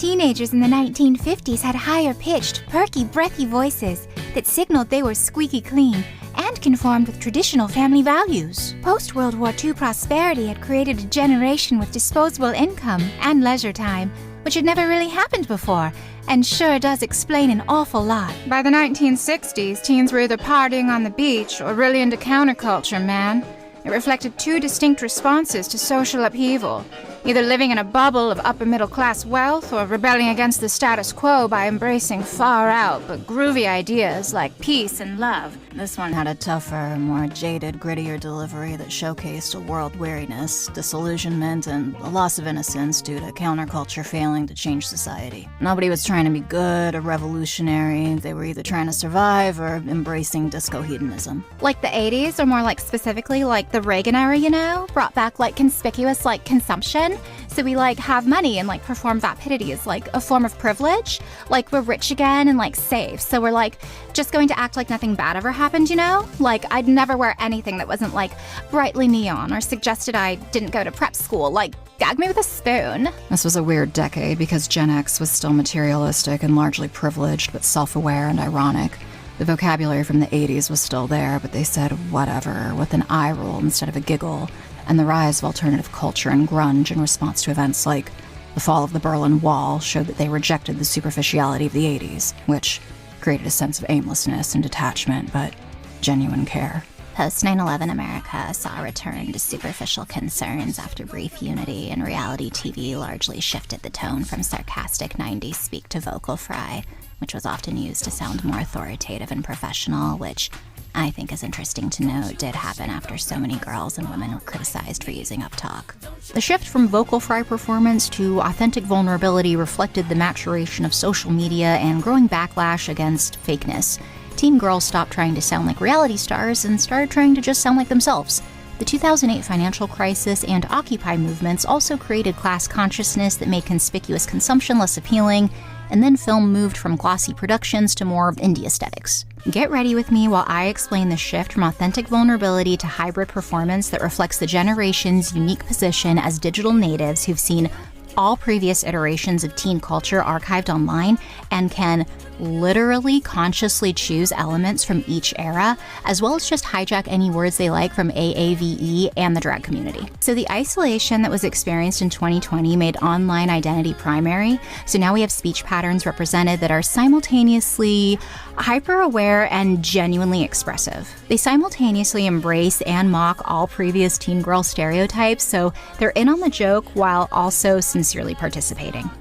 Teenagers in the 1950s had higher-pitched, perky, breathy voices that signaled they were squeaky clean and conformed with traditional family values. Post-World War II prosperity had created a generation with disposable income and leisure time, which had never really happened before, and sure does explain an awful lot. By the 1960s, teens were either partying on the beach or really into counterculture, man. It reflected two distinct responses to social upheaval, either living in a bubble of upper-middle-class wealth or rebelling against the status quo by embracing far-out but groovy ideas like peace and love. This one had a tougher, more jaded, grittier delivery that showcased a world weariness, disillusionment, and a loss of innocence due to counterculture failing to change society. Nobody was trying to be good or revolutionary. They were either trying to survive or embracing disco hedonism. Like the 80s, or more like specifically like the Reagan era, you know? Brought back like conspicuous like consumption. So we like have money and like perform vapidity as like a form of privilege. Like we're rich again and like safe. So we're like just going to act like nothing bad ever happened, you know? Like I'd never wear anything that wasn't like brightly neon or suggested I didn't go to prep school. Like gag me with a spoon. This was a weird decade because Gen X was still materialistic and largely privileged, but self-aware and ironic. The vocabulary from the 80s was still there, but they said whatever with an eye roll instead of a giggle. And the rise of alternative culture and grunge in response to events like the fall of the Berlin Wall showed that they rejected the superficiality of the 80s, which created a sense of aimlessness and detachment, but genuine care. Post 9/11 America saw a return to superficial concerns after brief unity, and reality TV largely shifted the tone from sarcastic 90s speak to vocal fry, which was often used to sound more authoritative and professional, which I think is interesting to note did happen after so many girls and women were criticized for using uptalk. The shift from vocal fry performance to authentic vulnerability reflected the maturation of social media and growing backlash against fakeness. Teen girls stopped trying to sound like reality stars and started trying to just sound like themselves. The 2008 financial crisis and Occupy movements also created class consciousness that made conspicuous consumption less appealing, and then film moved from glossy productions to more indie aesthetics. Get ready with me while I explain the shift from authentic vulnerability to hybrid performance that reflects the generation's unique position as digital natives who've seen all previous iterations of teen culture archived online and can literally consciously choose elements from each era, as well as just hijack any words they like from AAVE and the drag community. So the isolation that was experienced in 2020 made online identity primary, so now we have speech patterns represented that are simultaneously hyper-aware and genuinely expressive. They simultaneously embrace and mock all previous teen girl stereotypes, so they're in on the joke while also sincerely participating.